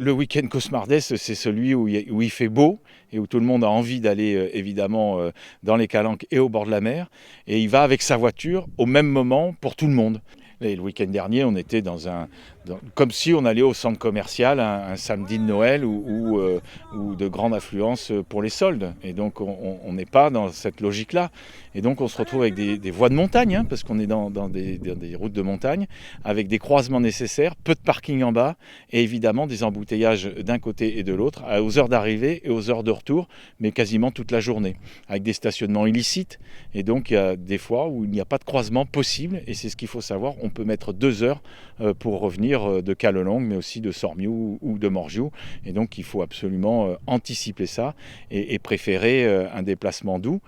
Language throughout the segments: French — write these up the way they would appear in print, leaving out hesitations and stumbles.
Le week-end cauchemardesque, c'est celui où il fait beau et où tout le monde a envie d'aller évidemment dans les Calanques et au bord de la mer. Et il va avec sa voiture au même moment pour tout le monde. Et le week-end dernier, on était comme si on allait au centre commercial un samedi de Noël ou de grande affluence pour les soldes. Et donc on n'est pas dans cette logique-là. Et donc on se retrouve avec des voies de montagne, hein, parce qu'on est dans des routes de montagne, avec des croisements nécessaires, peu de parking en bas, et évidemment des embouteillages d'un côté et de l'autre, aux heures d'arrivée et aux heures de retour, mais quasiment toute la journée, avec des stationnements illicites. Et donc il y a des fois où il n'y a pas de croisement possible, et c'est ce qu'il faut savoir. On peut mettre 2 heures pour revenir de Calelongue, mais aussi de Sormiou ou de Morgiou. Et donc il faut absolument anticiper ça et préférer un déplacement doux,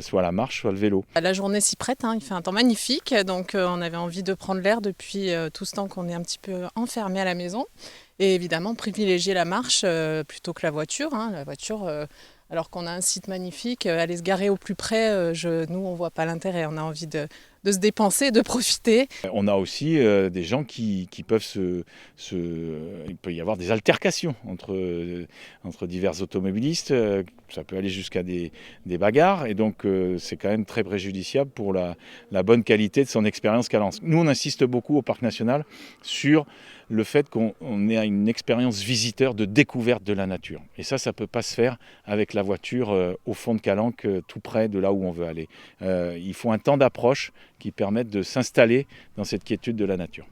soit la marche, soit le vélo. La journée s'y prête, hein, il fait un temps magnifique, donc on avait envie de prendre l'air depuis tout ce temps qu'on est un petit peu enfermé à la maison. Et évidemment privilégier la marche plutôt que la voiture. Hein. La voiture, alors qu'on a un site magnifique, aller se garer au plus près, nous on voit pas l'intérêt, on a envie de se dépenser, de profiter. On a aussi des gens qui peuvent il peut y avoir des altercations entre divers automobilistes, ça peut aller jusqu'à des bagarres, et donc c'est quand même très préjudiciable pour la bonne qualité de son expérience Calanque. Nous, on insiste beaucoup au Parc National sur le fait qu'on ait une expérience visiteur de découverte de la nature. Et ça ne peut pas se faire avec la voiture au fond de Calanque, tout près de là où on veut aller. Il faut un temps d'approche qui permette de s'installer dans cette quiétude de la nature.